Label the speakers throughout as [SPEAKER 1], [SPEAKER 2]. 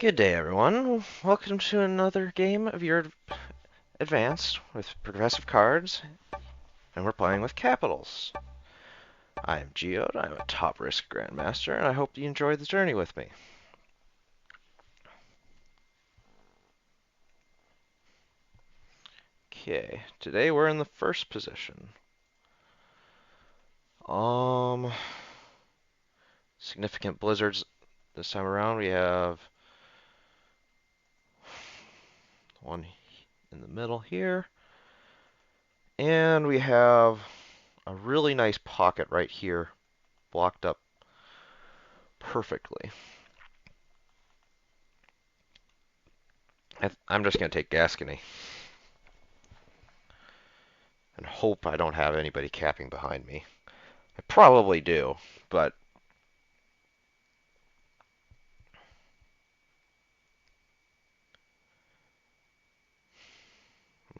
[SPEAKER 1] Good day, everyone. Welcome to another game of your Advanced with Progressive Cards, and we're playing with Capitals. I am Geode, I'm a top risk Grandmaster, and I hope you enjoy the journey with me. Okay, today we're in the first position. Significant blizzards this time around. We have one in the middle here, and we have a really nice pocket right here, blocked up perfectly. I'm just going to take Gascony and hope I don't have anybody capping behind me. I probably do, but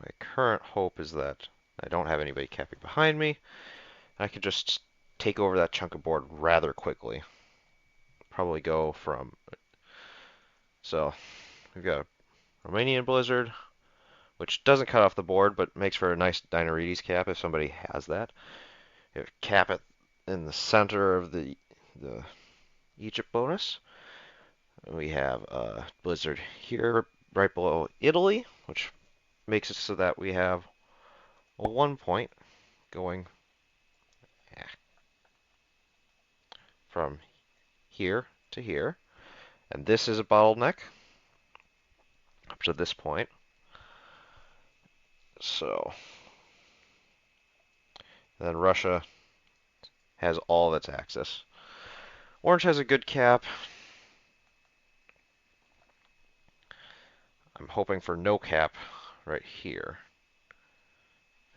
[SPEAKER 1] my current hope is that I don't have anybody capping behind me. I could just take over that chunk of board rather quickly. Probably go from... So, we've got a Romanian Blizzard, which doesn't cut off the board, but makes for a nice Dinarides cap if somebody has that. You cap it in the center of the Egypt bonus. We have a Blizzard here right below Italy, which makes it so that we have a 1 point going from here to here. And this is a bottleneck up to this point. So then Russia has all of its access. Orange has a good cap. I'm hoping for no cap right here,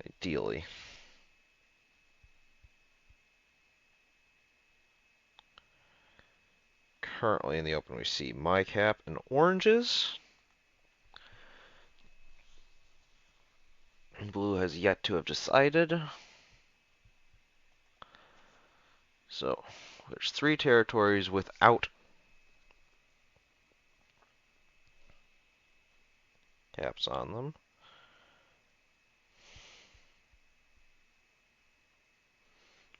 [SPEAKER 1] ideally. Currently in the open we see my cap and oranges. Blue has yet to have decided. So there's 3 territories without caps on them.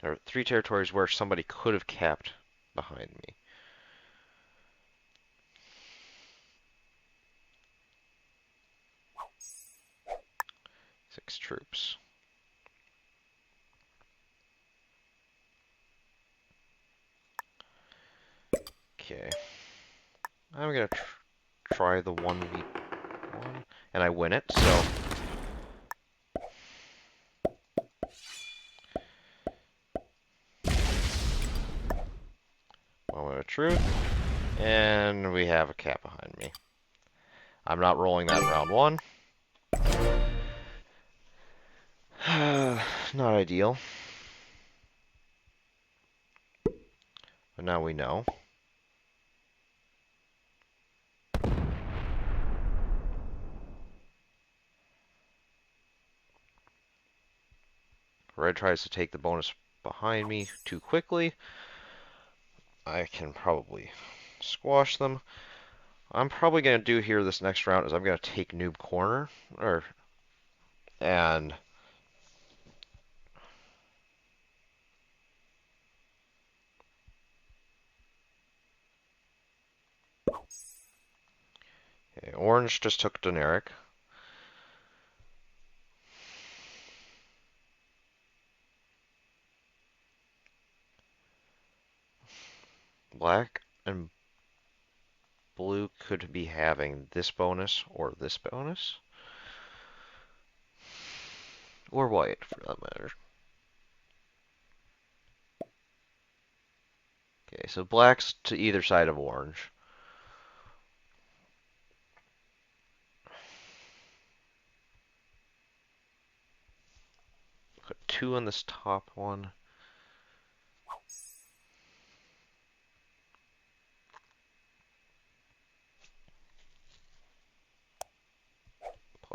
[SPEAKER 1] There are 3 territories where somebody could have capped behind me. 6 troops. Okay. I'm gonna try the 1v1, and I win it, so moment of truth, and we have a cap behind me. I'm not rolling that in round 1. Not ideal. But now we know. Red tries to take the bonus behind me too quickly. I can probably squash them. I'm probably going to do here this next round is I'm going to take Noob Corner, and okay, Orange just took Deneric. Black and Blue could be having this bonus or this bonus. Or white, for that matter. Okay, so black's to either side of orange. Put 2 on this top one.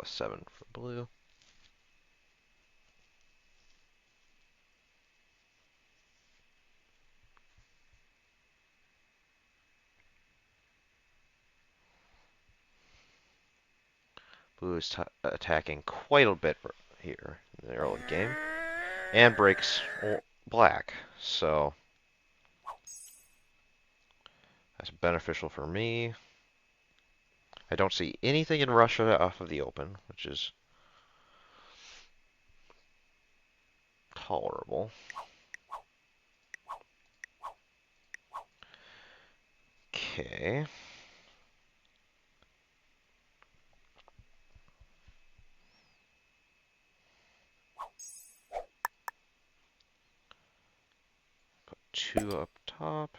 [SPEAKER 1] +7 for blue. Blue is attacking quite a bit here in the early game, and breaks black, so that's beneficial for me. I don't see anything in Russia off of the open, which is tolerable. Okay. Put 2 up top.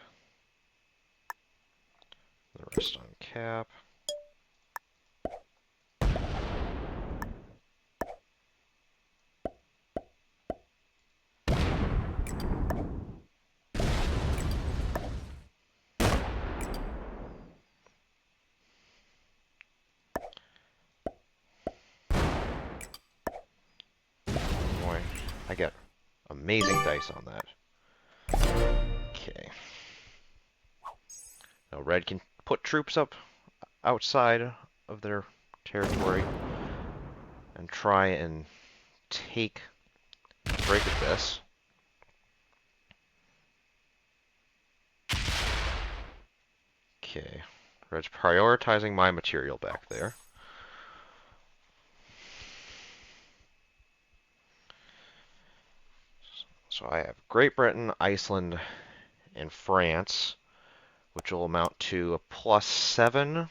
[SPEAKER 1] The rest on cap. Boy, I get amazing dice on that. Okay. Now red can put troops up outside of their territory and try and break at this. Okay. Red's prioritizing my material back there. So I have Great Britain, Iceland, and France, which will amount to a +7.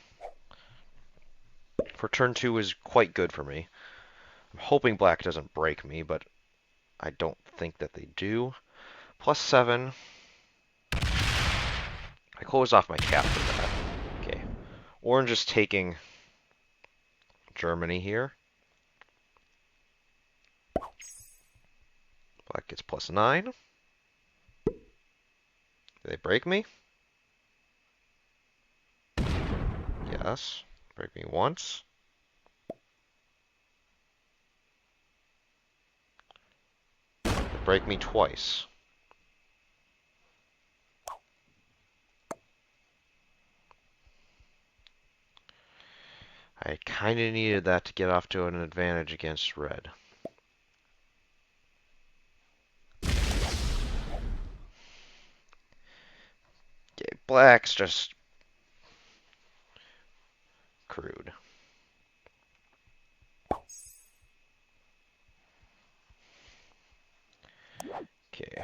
[SPEAKER 1] For turn 2 is quite good for me. I'm hoping black doesn't break me, but I don't think that they do. +7. I closed off my cap for that. Okay. Orange is taking Germany here. Black gets +9. Do they break me? Yes. Break me once. They break me twice. I kind of needed that to get off to an advantage against red. Okay, black's just crude. Okay.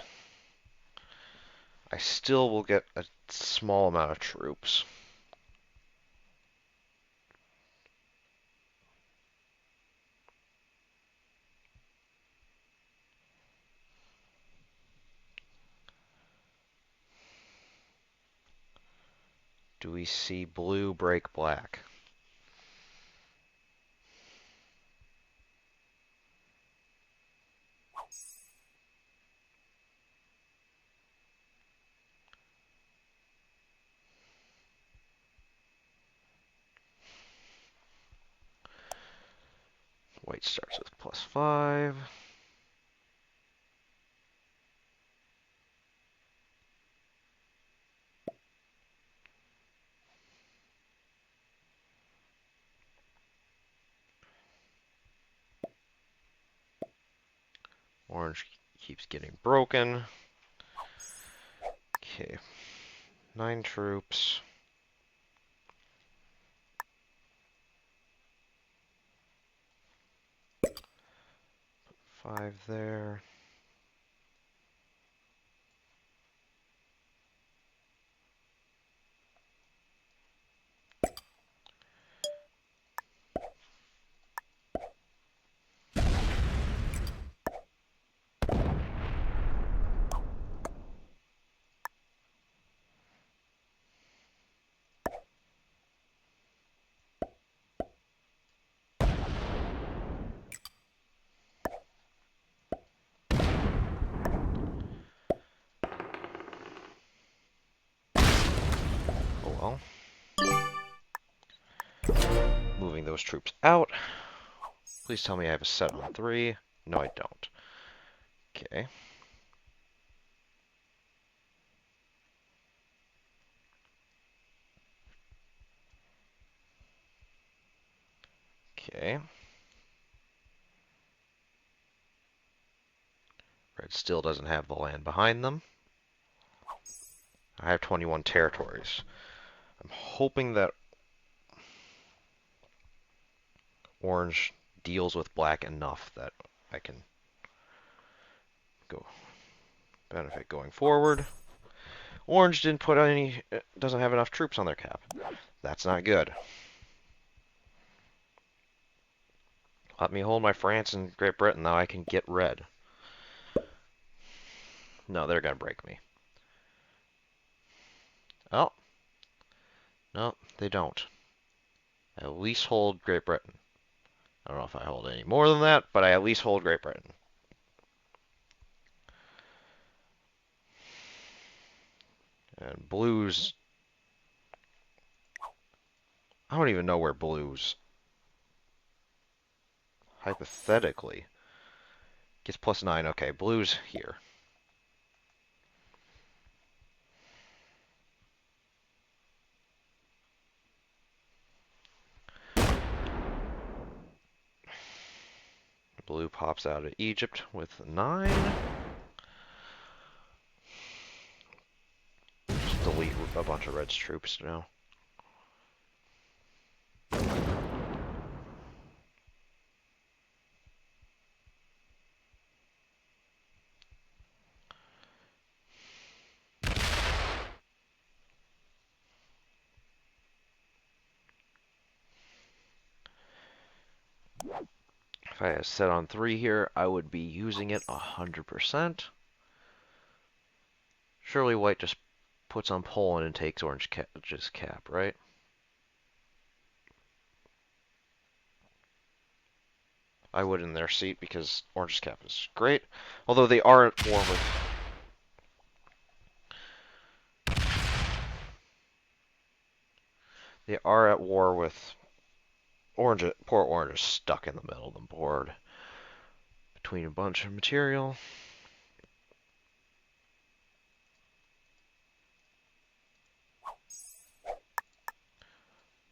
[SPEAKER 1] I still will get a small amount of troops. Do we see blue break black? White starts with +5. Orange keeps getting broken. Okay. 9 troops. 5 there. Oh well. Moving those troops out. Please tell me I have a set on 3. No, I don't. Okay. Okay. Red still doesn't have the land behind them. I have 21 territories. I'm hoping that orange deals with black enough that I can go benefit going forward. Orange didn't put any, doesn't have enough troops on their cap. That's not good. Let me hold my France and Great Britain, now I can get red. No, they're gonna break me. Oh, no, they don't. I at least hold Great Britain. I don't know if I hold any more than that, but I at least hold Great Britain. And blues, I don't even know where blues, hypothetically, gets +9. Okay, blues here. Blue pops out of Egypt with 9. Just delete a bunch of red's troops now. If I had set on 3 here, I would be using it 100%. Surely white just puts on Poland and takes orange's cap, right? I would in their seat because orange's cap is great. Although they are at war with... They are at war with... Orange. Poor orange is stuck in the middle of the board. Between a bunch of material.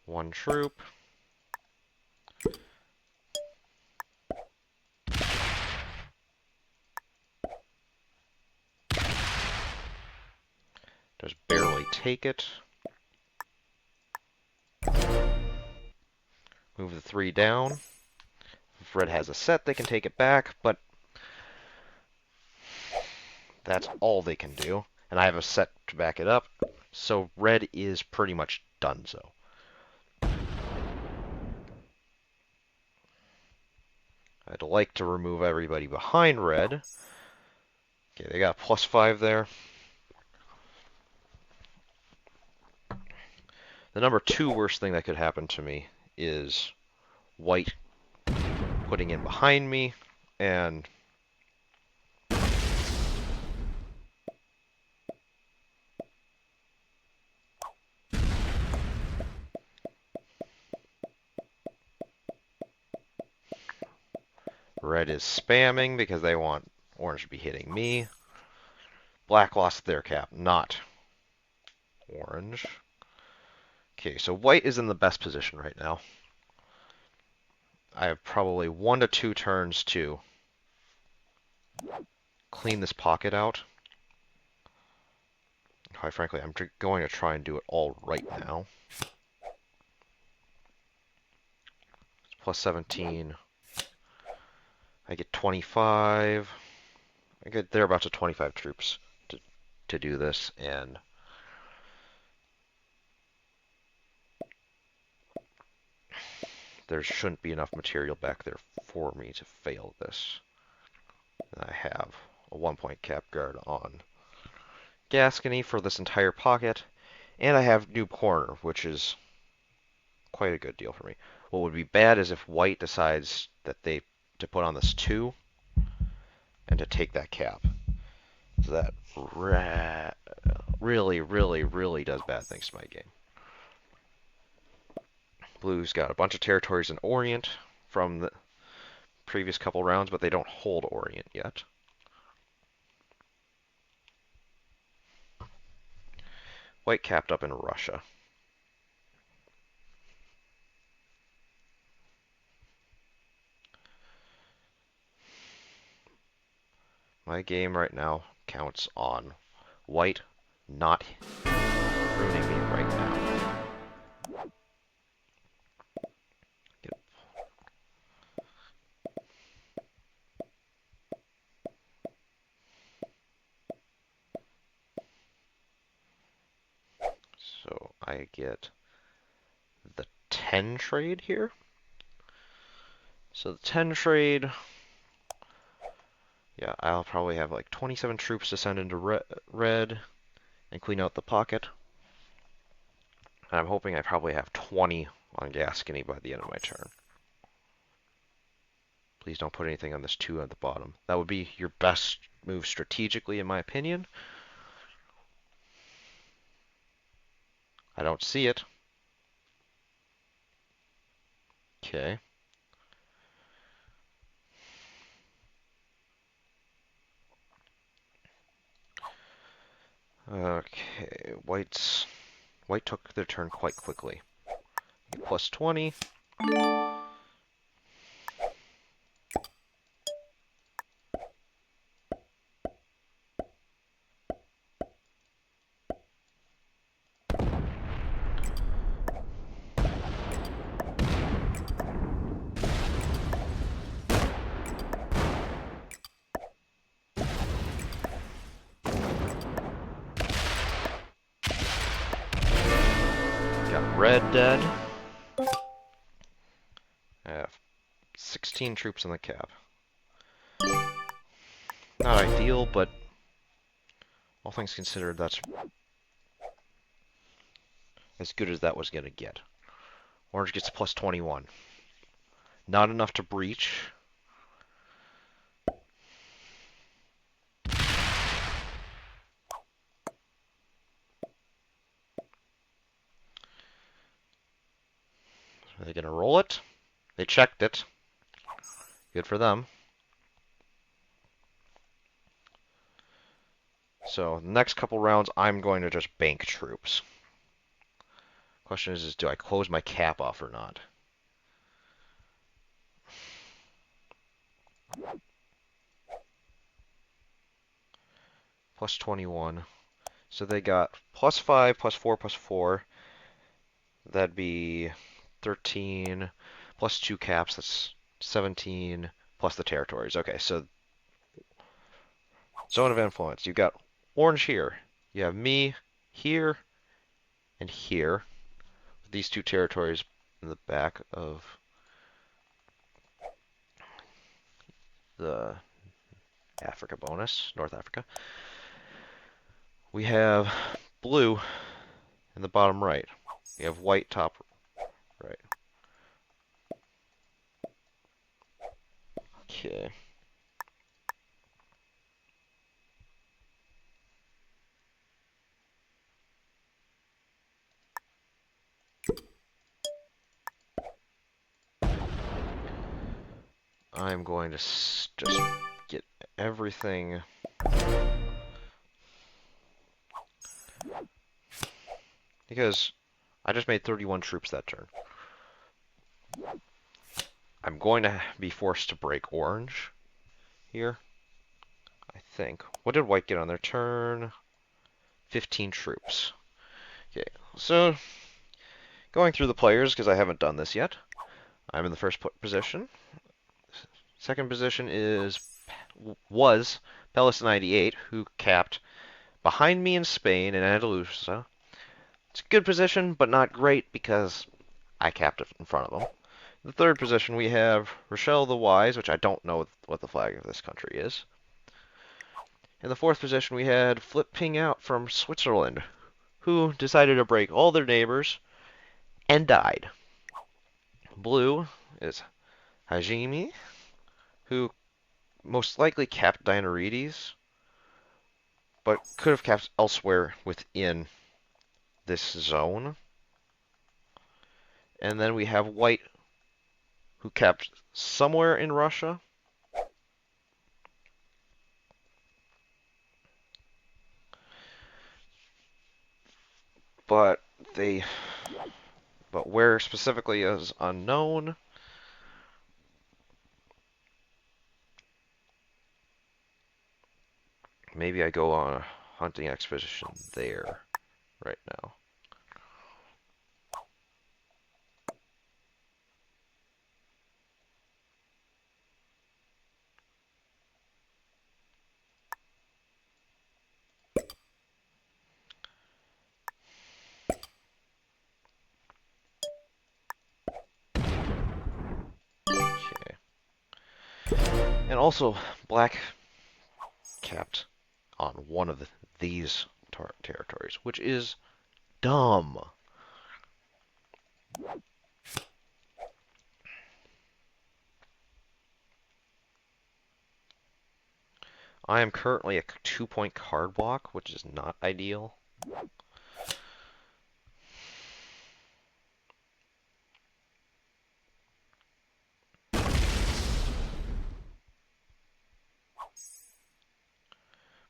[SPEAKER 1] One troop. Just barely take it. Move the 3 down. If red has a set, they can take it back, but that's all they can do. And I have a set to back it up, so red is pretty much donezo. I'd like to remove everybody behind red. Okay, they got +5 there. The number 2 worst thing that could happen to me is white putting in behind me and red is spamming because they want orange to be hitting me. Black lost their cap, not orange. Okay, so white is in the best position right now. I have probably 1 to 2 turns to clean this pocket out. Quite frankly, I'm going to try and do it all right now. It's +17. I get 25. I get thereabouts to 25 troops to do this, and there shouldn't be enough material back there for me to fail this. And I have a 1-point cap guard on Gascony for this entire pocket, and I have Noob Corner, which is quite a good deal for me. What would be bad is if white decides that to put on this 2 and to take that cap. So that really, really, really does bad things to my game. Blue's got a bunch of territories in Orient from the previous couple rounds, but they don't hold Orient yet. White capped up in Russia. My game right now counts on white not ruining me right now. Get So I get the 10 trade here. So the 10 trade, yeah, I'll probably have like 27 troops to send into red and clean out the pocket. And I'm hoping I probably have 20 on Gascony by the end of my turn. Please don't put anything on this 2 at the bottom. That would be your best move strategically, in my opinion. I don't see it. Okay. Okay, white took their turn quite quickly. Plus 20. Got red dead. I have 16 troops in the cap. Not ideal, but all things considered, that's as good as that was going to get. Orange gets plus 21. Not enough to breach. Are they going to roll it? They checked it. Good for them. So, the next couple rounds, I'm going to just bank troops. Question is do I close my cap off or not? Plus 21. So they got plus 5, plus 4, plus 4. That'd be 13, plus 2 caps, that's 17, plus the territories. Okay, so zone of influence. You've got orange here. You have me here and here. These two territories in the back of the Africa bonus, North Africa. We have blue in the bottom right. We have white top right. Okay. I'm going to just get everything because I just made 31 troops that turn. I'm going to be forced to break orange here, I think. What did white get on their turn? 15 troops. Okay, so going through the players because I haven't done this yet. I'm in the first position. Second position was Pelis 98, who capped behind me in Spain in Andalusia. It's a good position, but not great because I capped it in front of him. In the third position, we have Rochelle the Wise, which I don't know what the flag of this country is. In the fourth position, we had Flip Ping Out from Switzerland, who decided to break all their neighbors and died. Blue is Hajime, who most likely capped Dinarides, but could have capped elsewhere within this zone. And then we have white, who capped somewhere in Russia. But where specifically is unknown. Maybe I go on a hunting expedition there right now. Okay. And also, black capped on one of these territories, which is dumb. I am currently a 2-point card block, which is not ideal.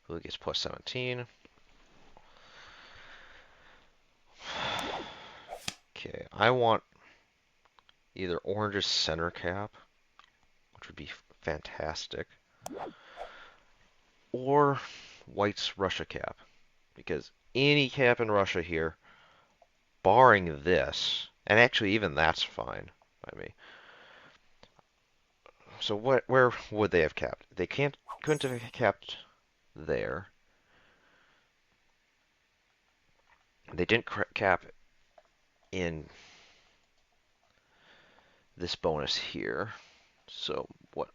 [SPEAKER 1] Blue gets plus 17. Okay, I want either orange's center cap, which would be fantastic, or white's Russia cap, because any cap in Russia here, barring this, and actually even that's fine by me. So where would they have capped? They couldn't have capped there. They didn't cap in this bonus here. So what?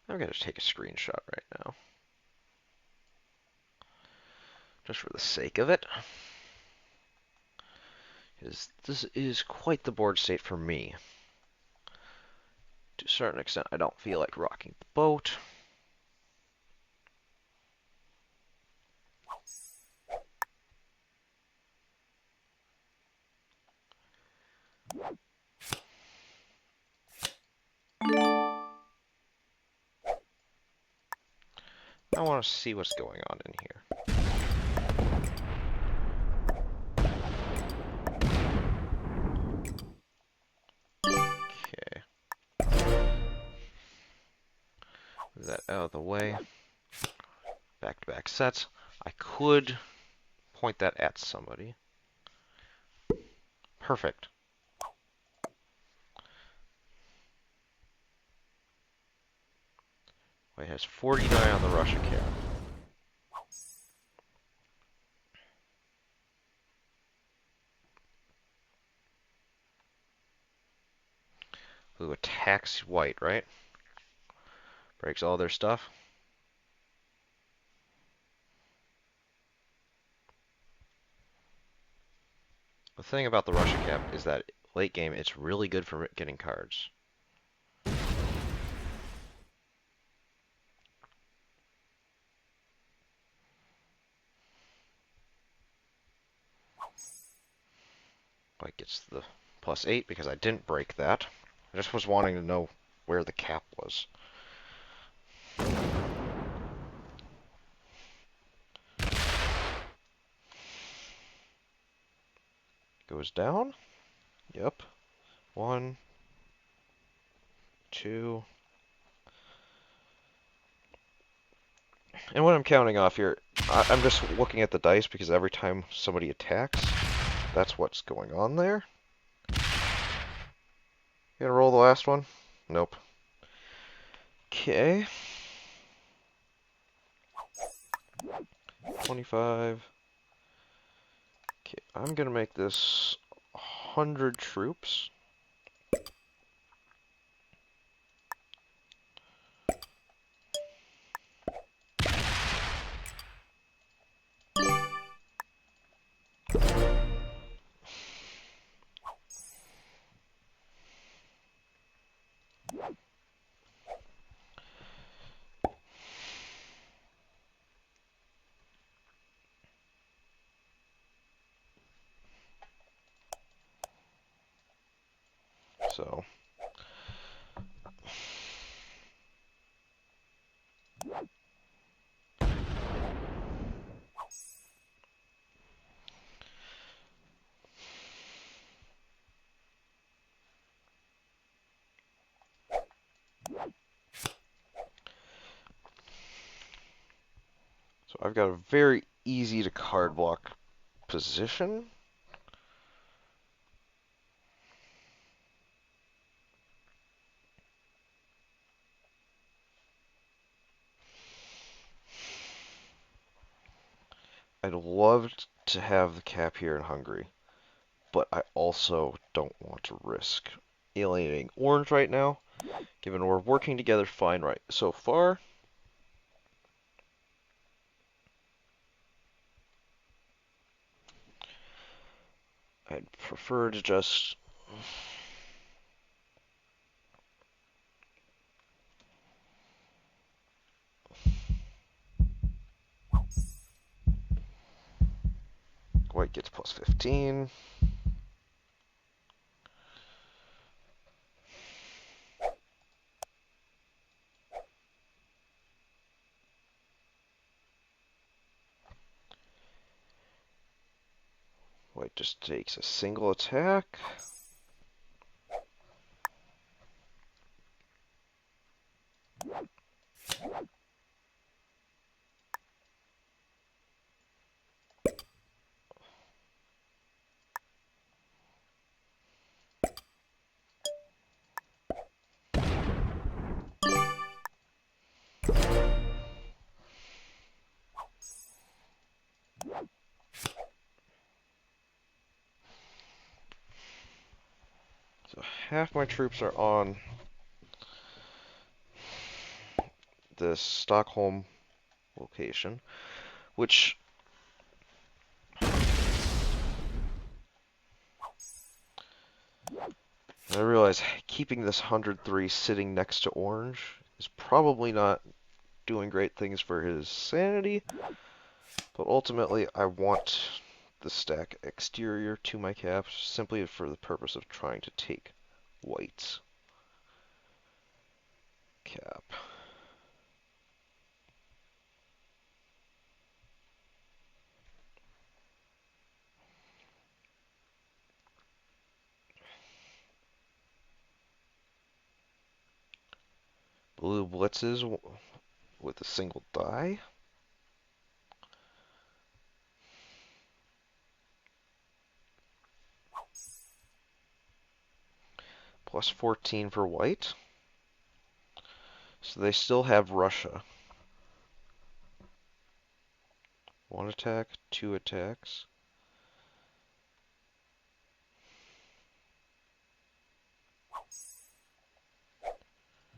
[SPEAKER 1] I'm gonna take a screenshot right now, just for the sake of it, because this is quite the board state for me. To a certain extent, I don't feel like rocking the boat. I want to see what's going on in here. Okay. Move that out of the way. Back-to-back sets. I could point that at somebody. Perfect. White has 49 on the Russia cap. Blue attacks white, right? Breaks all their stuff. The thing about the Russia cap is that late game, it's really good for getting cards. White gets the plus 8 because I didn't break that. I just was wanting to know where the cap was. Goes down. Yep. 1, 2. And what I'm counting off here, I'm just looking at the dice because every time somebody attacks, that's what's going on there. You gonna roll the last one? Nope. Okay. 25. Okay, I'm gonna make this 100 troops. So So I've got a very easy to card block position. I'd love to have the cap here in Hungary, but I also don't want to risk alienating orange right now, given we're working together fine right so far. I'd prefer to just white gets plus 15. White just takes a single attack. So half my troops are on the Stockholm location, which I realize keeping this 103 sitting next to orange is probably not doing great things for his sanity, but ultimately I want the stack exterior to my cap simply for the purpose of trying to take white's cap. Blue blitzes with a single die. Plus 14 for white. So they still have Russia. One attack, two attacks.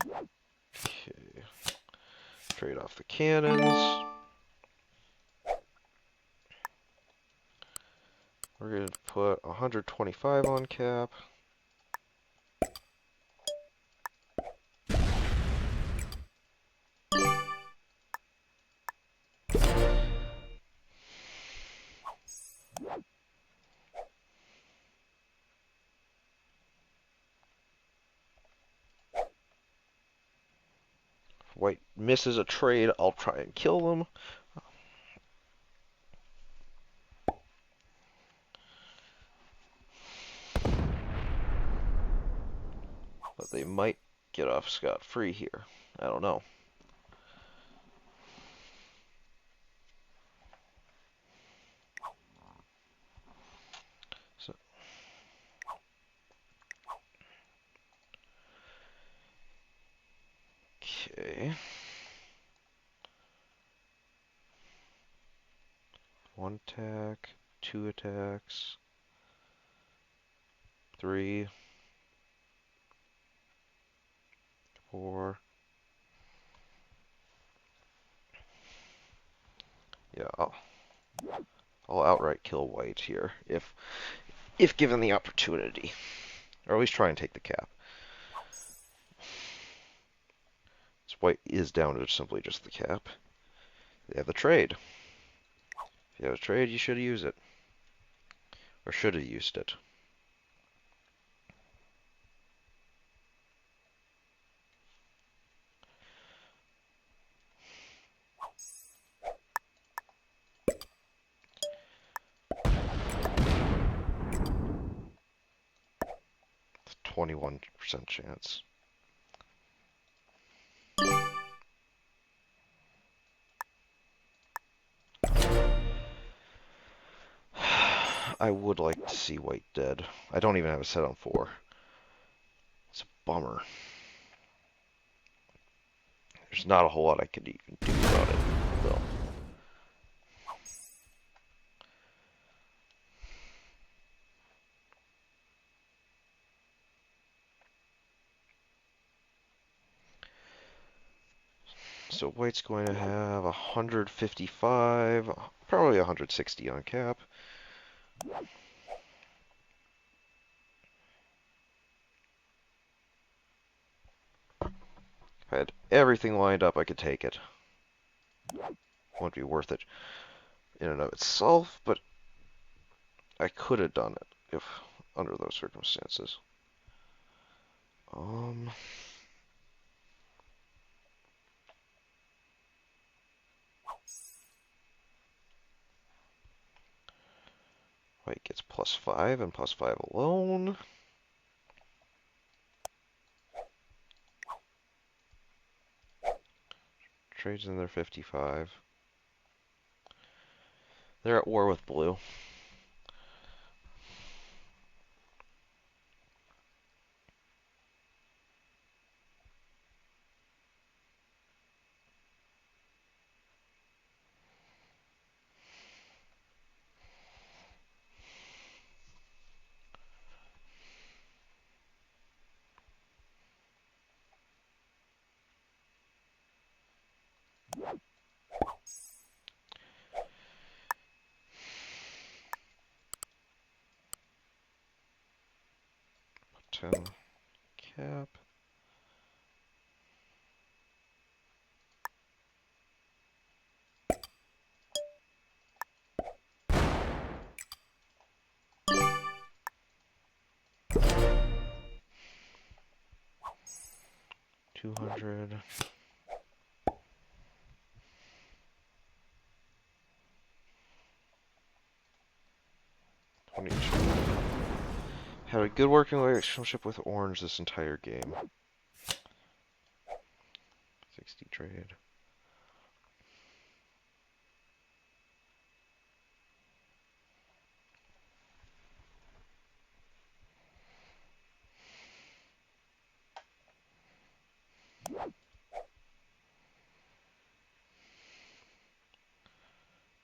[SPEAKER 1] Okay. Trade off the cannons. We're going to put 125 on cap. If white misses a trade, I'll try and kill them. But they might get off scot-free here. I don't know. So, okay. One attack, two attacks, three, four. Yeah, I'll outright kill white here if given the opportunity, or at least try and take the cap. So white is down to simply just the cap. They have the trade. If you have a trade, you should use it, or should have used it. It's a 21% chance. I would like to see white dead. I don't even have a set on 4. It's a bummer. There's not a whole lot I could even do about it, though. So white's going to have 155, probably 160 on cap. If I had everything lined up, I could take it. Wouldn't be worth it in and of itself, but I could have done it if under those circumstances. White gets +5 and +5 alone. Trades in their 55. They're at war with blue. Ten cap. $200. 22. Had a good working relationship with orange this entire game. 60 trade.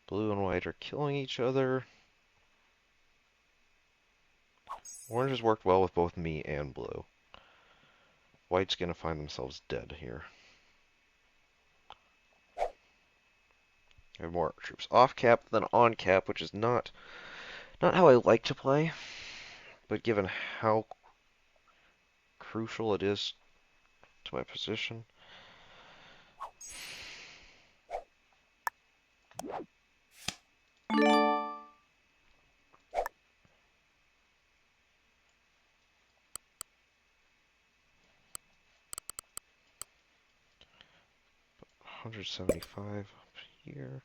[SPEAKER 1] Blue and white are killing each other. Orange has worked well with both me and blue. White's going to find themselves dead here. I have more troops off cap than on cap, which is not how I like to play. But given how crucial it is to my position. $175 up here.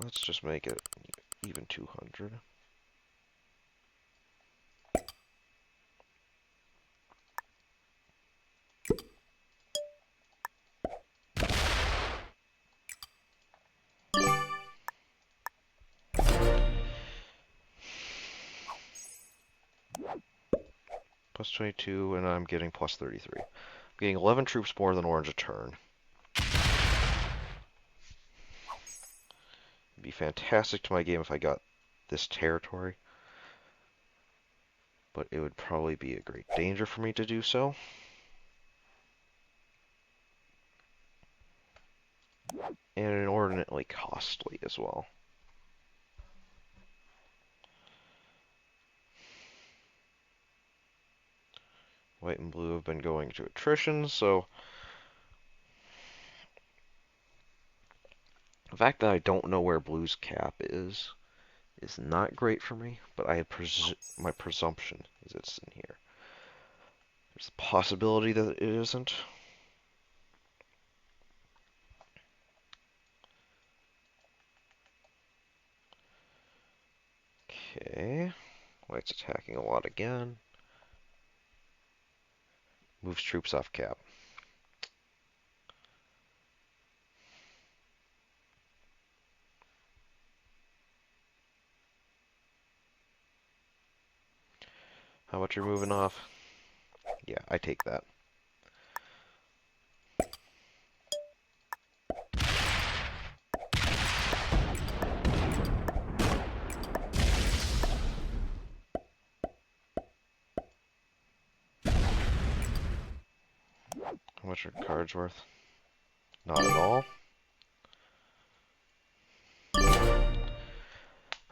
[SPEAKER 1] Let's just make it even 200. +22, and I'm getting +33. I'm getting 11 troops more than orange a turn. It'd be fantastic to my game if I got this territory, but it would probably be a great danger for me to do so. And inordinately costly as well. White and blue have been going to attrition, so the fact that I don't know where blue's cap is not great for me, but my presumption is it's in here. There's a possibility that it isn't. Okay. White's attacking a lot again. Moves troops off cap. How about you're moving off? Yeah, I take that. How much are cards worth? Not at all.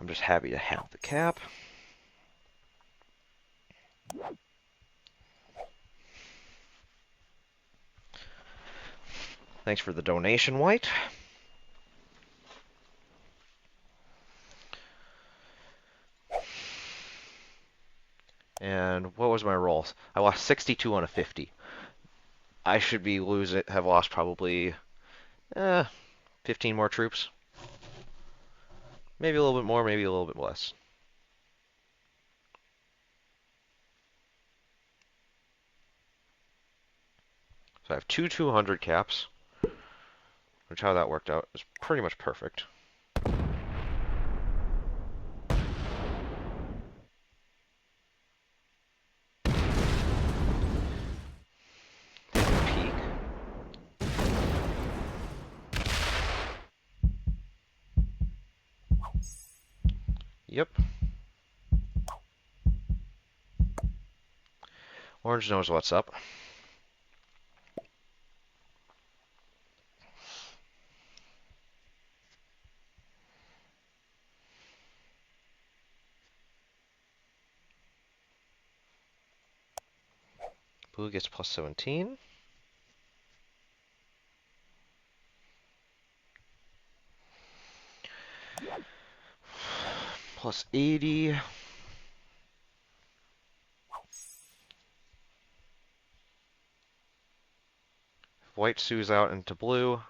[SPEAKER 1] I'm just happy to have the cap. Thanks for the donation, White. And what was my rolls? I lost 62 on a 50. I should be have lost probably 15 more troops. Maybe a little bit more, maybe a little bit less. So I have two 200 caps, which how that worked out is pretty much perfect. Peak. Yep. Orange knows what's up. Blue gets plus 17. Plus 80. White sues out into blue.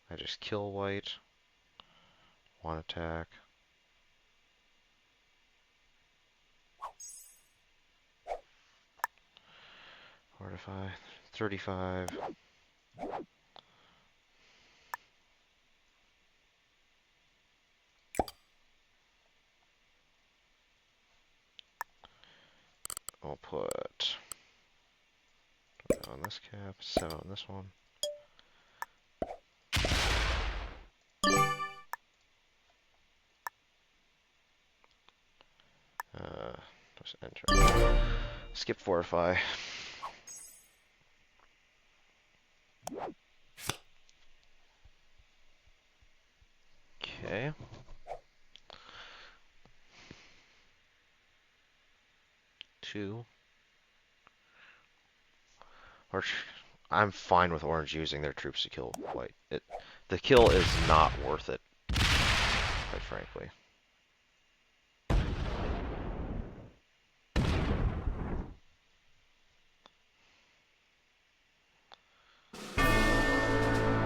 [SPEAKER 1] I just kill white. One attack. Fortify. 35. I'll put on this cap, 7 on this one. Just enter. Skip fortify. Okay. Two. I'm fine with orange using their troops to kill white. The kill is not worth it, quite frankly.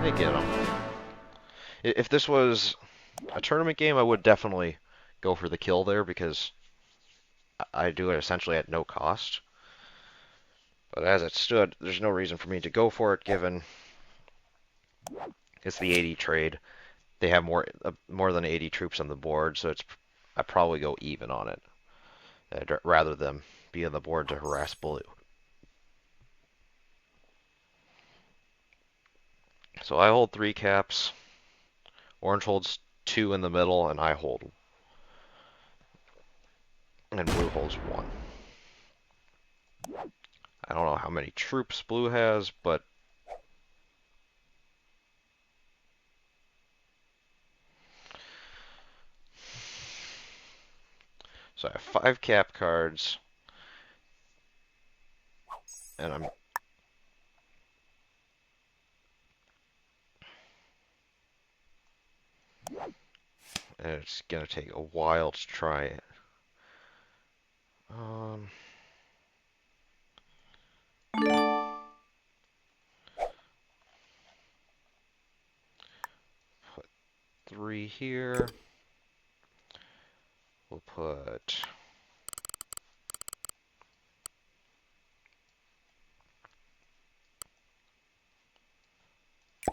[SPEAKER 1] They get them. If this was a tournament game, I would definitely go for the kill there because I do it essentially at no cost. But as it stood, there's no reason for me to go for it given it's the 80 trade. They have more than 80 troops on the board, so I probably go even on it rather than be on the board to harass blue. So I hold 3 caps. Orange holds 2 in the middle, and I hold. And blue holds 1. I don't know how many troops blue has, but so I have 5 cap cards, and it's gonna take a while to try it. Put 3 here. We'll put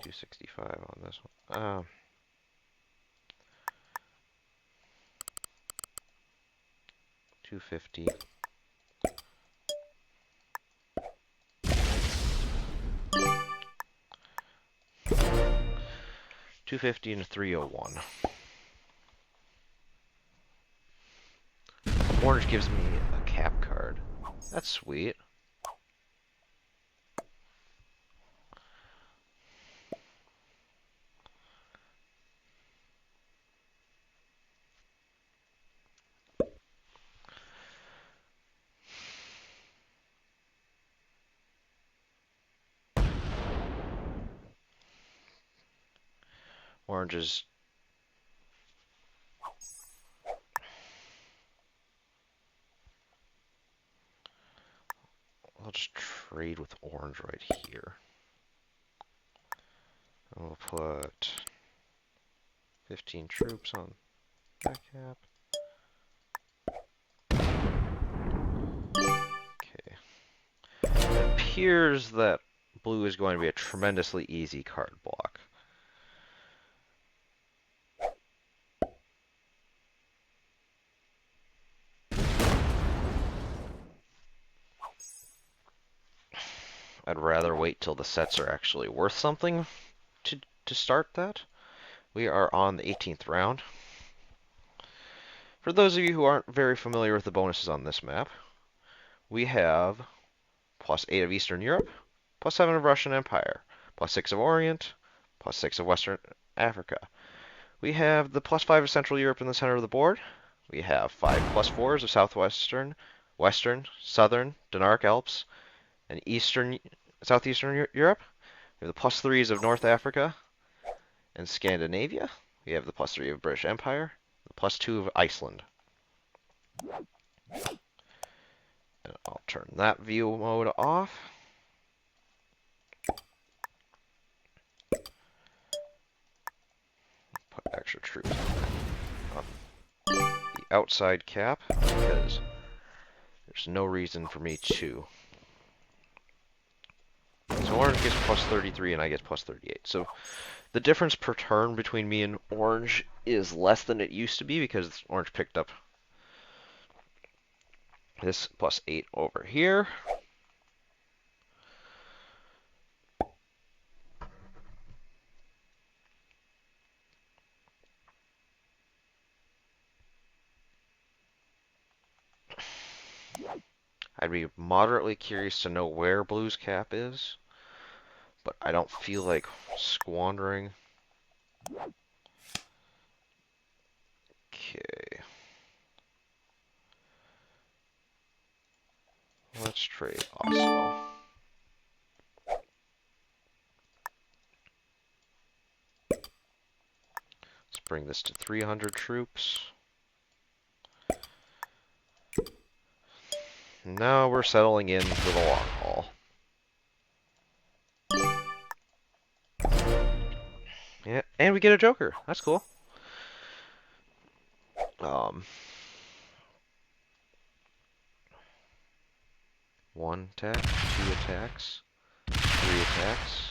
[SPEAKER 1] 265 on this one. 250. 250 and a 301. Orange gives me a cap card. That's sweet. Orange is... I'll just trade with orange right here. We'll put 15 troops on that cap. Okay. It appears that blue is going to be a tremendously easy card block. I'd rather wait till the sets are actually worth something to start that. We are on the 18th round. For those of you who aren't very familiar with the bonuses on this map, we have +8 of Eastern Europe, +7 of Russian Empire, +6 of Orient, +6 of Western Africa. We have the +5 of Central Europe in the center of the board. We have 5 +4s of Southwestern, Western, Southern, Dinaric Alps, and Southeastern Europe. We have the +3s of North Africa and Scandinavia. We have the +3 of British Empire, the +2 of Iceland. And I'll turn that view mode off. Put extra troops on the outside cap because there's no reason for me to. So orange gets +33 and I get +38. So the difference per turn between me and orange is less than it used to be because orange picked up this +8 over here. I'd be moderately curious to know where blue's cap is, but I don't feel like squandering. Okay. Let's trade Oslo. Let's bring this to 300 troops. Now we're settling in for the long haul. Yeah, and we get a Joker. That's cool. One attack, 2 attacks, 3 attacks.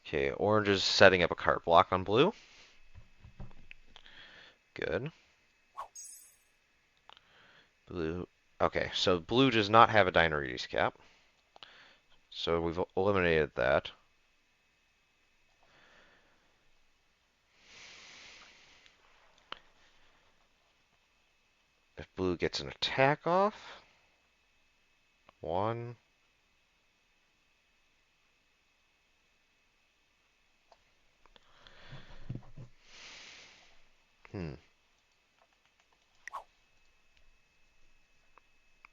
[SPEAKER 1] Okay, orange is setting up a card block on blue. Good. Blue. Okay, so blue does not have a Dinarides cap. So we've eliminated that. If blue gets an attack off, 1.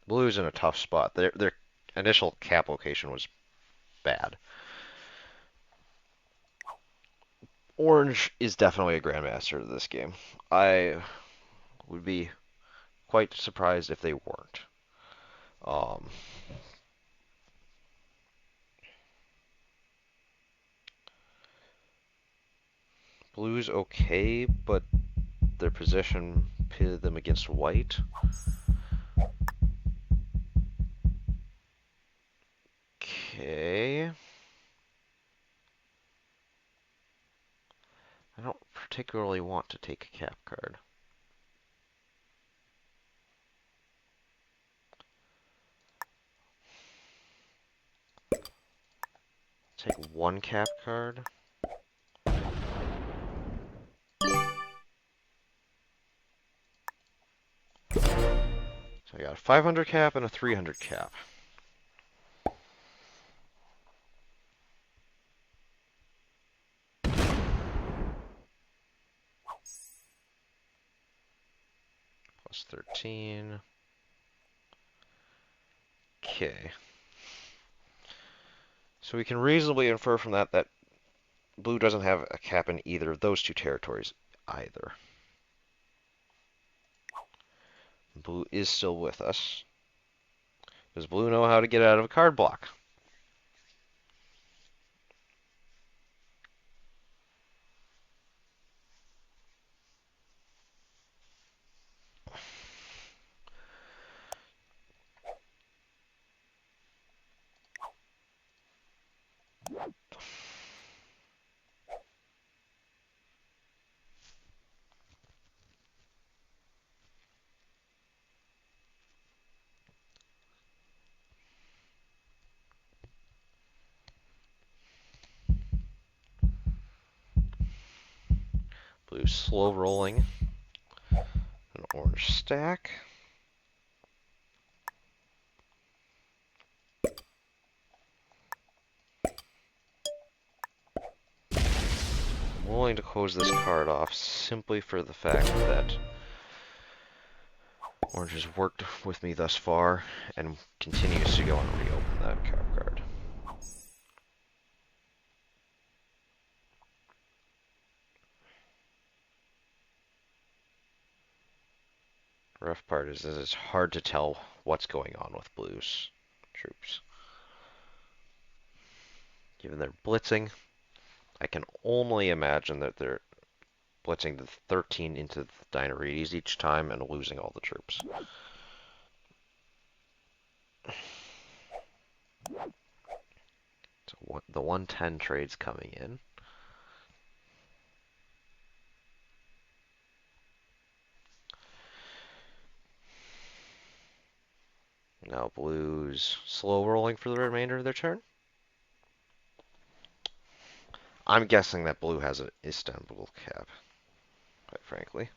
[SPEAKER 1] Blue's in a tough spot. Their initial cap location was bad. Orange is definitely a grandmaster of this game. I would be quite surprised if they weren't. Blue's okay, but their position pitted them against white. Okay. I don't particularly want to take a cap card. Take one cap card. So I got a 500 cap and a 300 cap. Plus 13. Okay. So we can reasonably infer from that that blue doesn't have a cap in either of those two territories either. Blue is still with us. Does blue know how to get out of a card block? Blue slow rolling an orange stack. I'm willing to close this card off simply for the fact that orange has worked with me thus far and continues to go and reopen that cap card. Rough part is that it's hard to tell what's going on with blue's troops. Given they're blitzing, I can only imagine that they're blitzing the 13 into the Dinarides each time and losing all the troops. So the 110 trade's coming in. Now blue's slow rolling for the remainder of their turn. I'm guessing that blue has an Istanbul cap, quite frankly.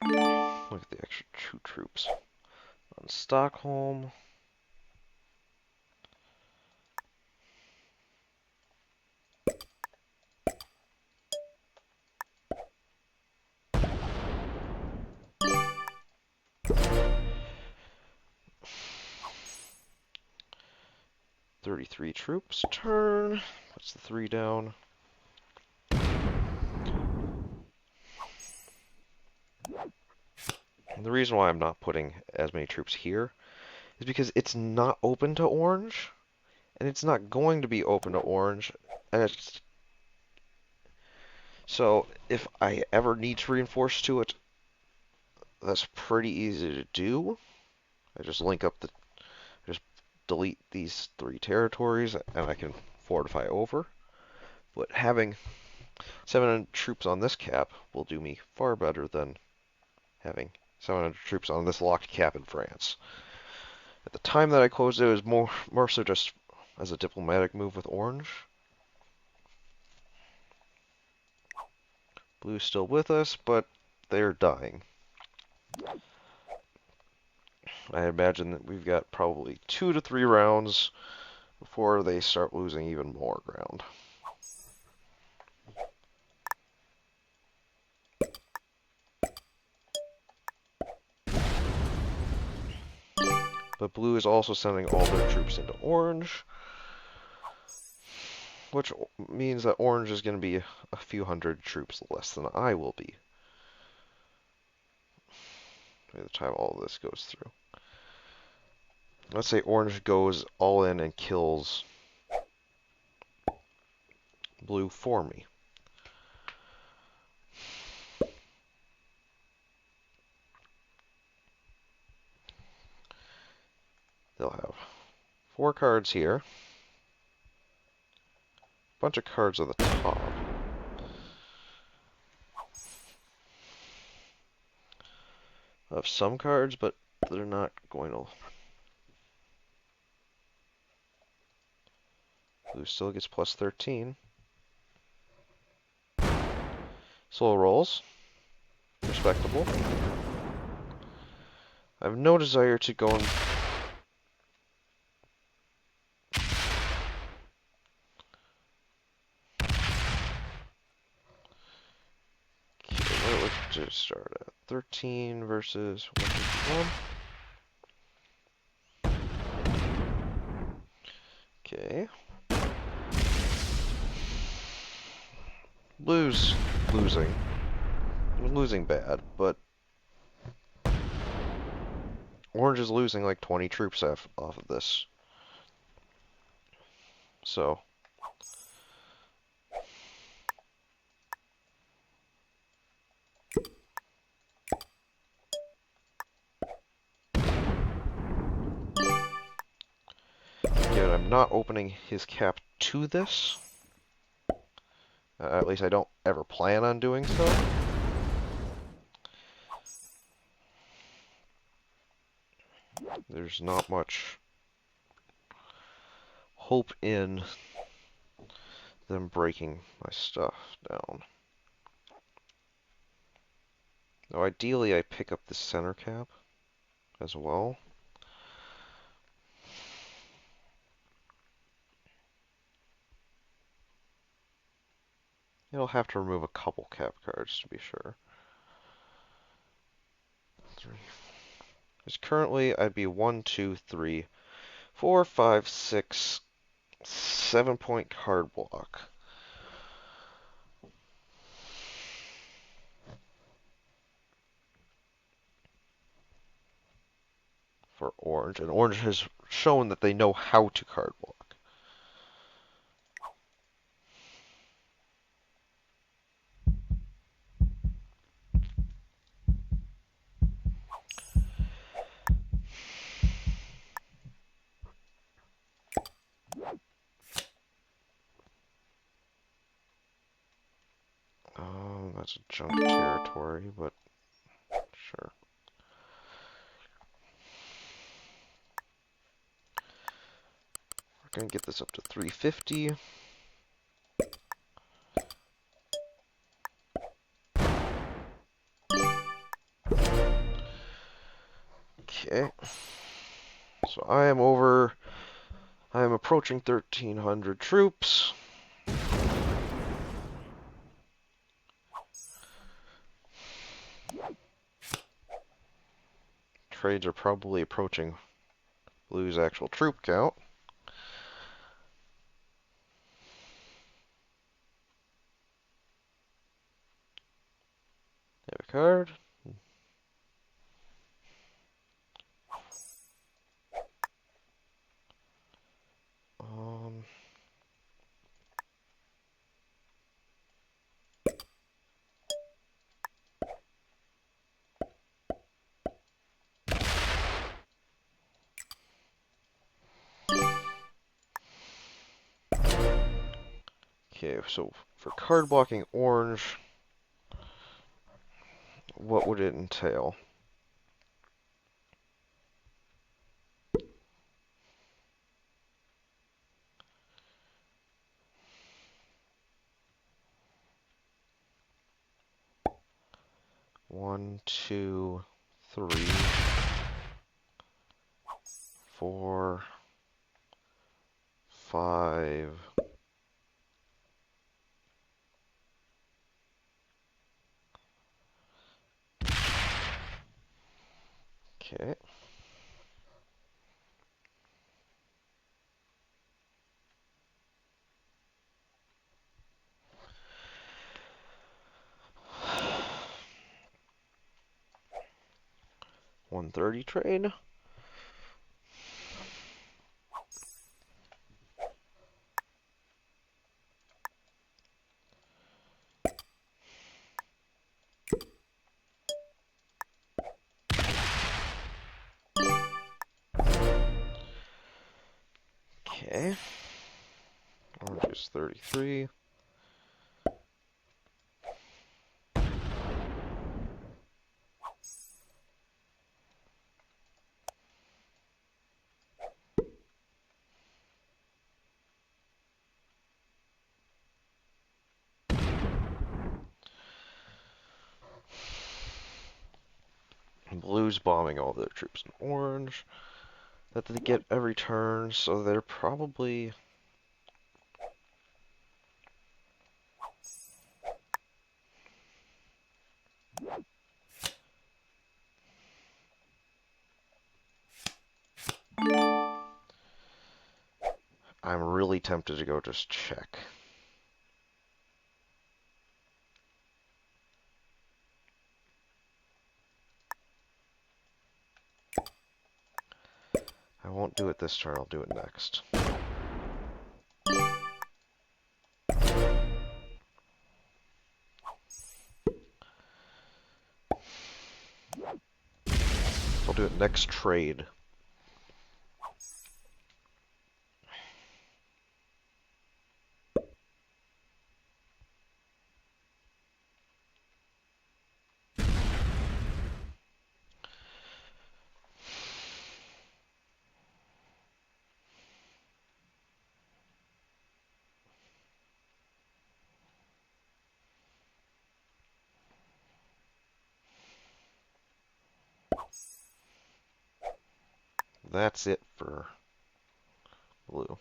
[SPEAKER 1] Look at the extra 2 troops on Stockholm. "33 troops turn." Puts the 3 down. And the reason why I'm not putting as many troops here is because it's not open to orange, and it's not going to be open to orange, and it's so if I ever need to reinforce to it, that's pretty easy to do. I just link up just delete these 3 territories, and I can fortify over. But having 700 troops on this cap will do me far better than having 700 troops on this locked cap in France. At the time that I closed it was more so just as a diplomatic move with orange. Blue's still with us, but they're dying. I imagine that we've got probably 2 to 3 rounds before they start losing even more ground. But blue is also sending all their troops into orange, which means that orange is going to be a few hundred troops less than I will be by the time all of this goes through. Let's say orange goes all in and kills blue for me. They'll have 4 cards here. bunch of cards at the top. Of some cards, but they're not going to. Blue still gets plus 13. Slow rolls. Respectable. I have no desire to go and... Okay, what would you start at? 13 versus 151. Okay. Losing. Losing bad, but Orange is losing like 20 troops off of this. So again, I'm not opening his cap to this. At least I don't ever plan on doing so. There's not much hope in them breaking my stuff down. Now, ideally, I pick up the center cap as well. You'll have to remove a couple cap cards to be sure. 3. Because currently, I'd be 1, 2, 3, 4, 5, 6, 7-point card block. For Orange, and Orange has shown that they know how to card block. That's a junk territory, but sure. We're going to get this up to 350. Okay. So I am approaching 1,300 troops. Trades are probably approaching Blue's actual troop count. Have a card. Okay, so for card blocking Orange, what would it entail? One, two, 3, 4, 5. Okay. $130 trade. Okay. Orange is is 33. Blue's bombing all their troops in orange that they get every turn, so they're probably... I'm really tempted to go just check. I won't do it this turn, I'll do it next. I'll do it next trade. That's it for blue.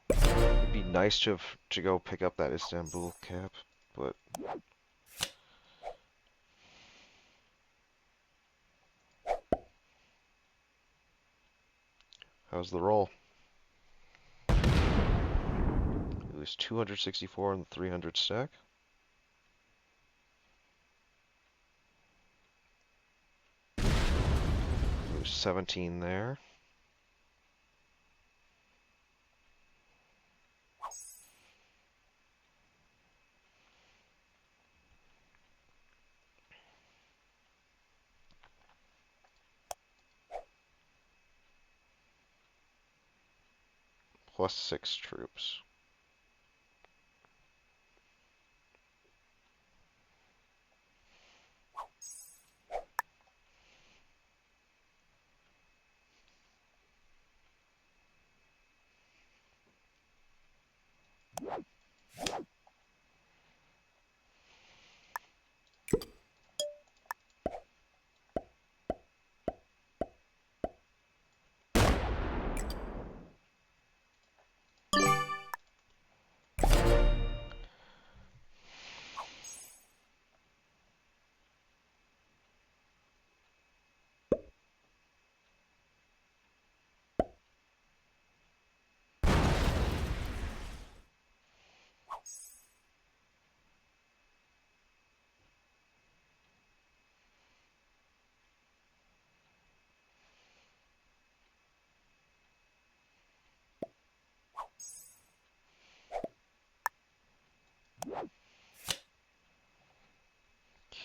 [SPEAKER 1] It'd be nice to go pick up that Istanbul cap, but how's the roll? It was 264 and 300 stack. It was 17 there. Plus 6 troops.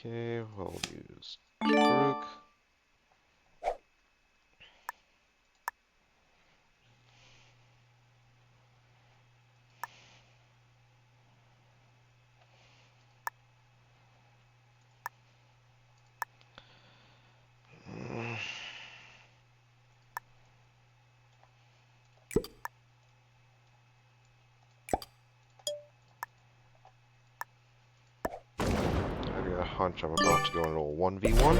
[SPEAKER 1] Okay, we'll use Rook. I've got a hunch I'm about to go into a 1v1.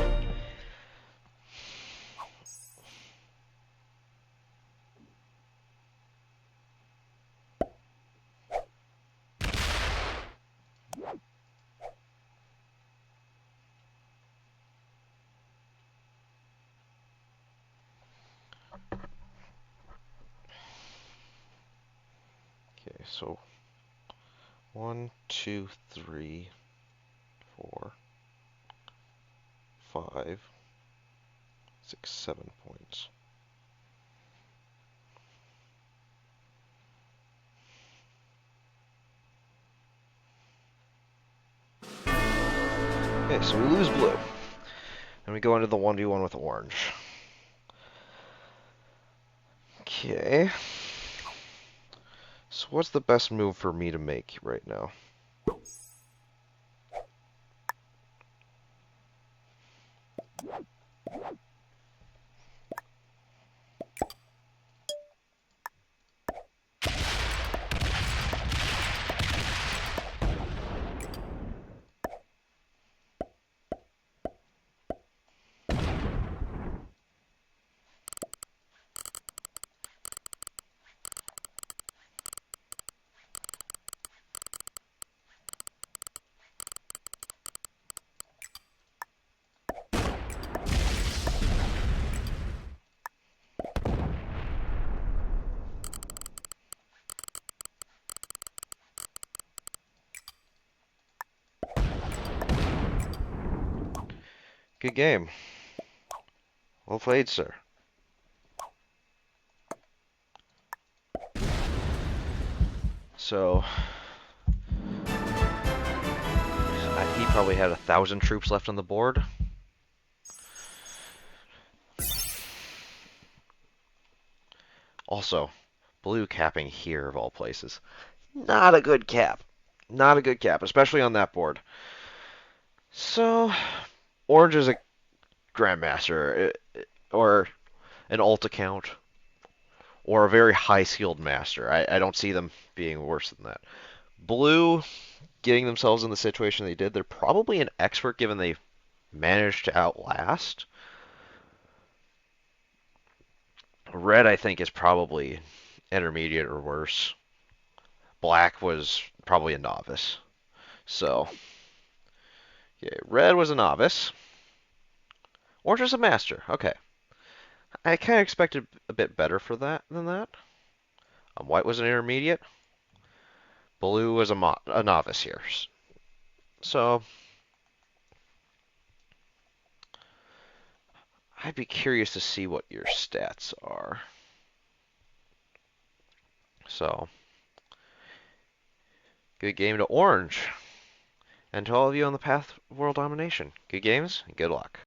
[SPEAKER 1] Okay, so 1, 2, 3, 4, 5, 6, 7 points. Okay, so we lose blue. And we go into the 1v1 with orange. Okay. So what's the best move for me to make right now? Good game. Well played, sir. So, he probably had 1,000 troops left on the board. Also, blue capping here of all places. Not a good cap. Not a good cap, especially on that board. So, orange is a grandmaster, or an alt account, or a very high skilled master. I don't see them being worse than that. Blue, getting themselves in the situation they did, they're probably an expert given they managed to outlast. Red, I think, is probably intermediate or worse. Black was probably a novice. So, yeah, red was a novice. Orange was a master. Okay. I kind of expected a bit better for that than that. White was an intermediate. Blue was a novice here. So, I'd be curious to see what your stats are. So, good game to orange. And to all of you on the path of world domination, good games and good luck.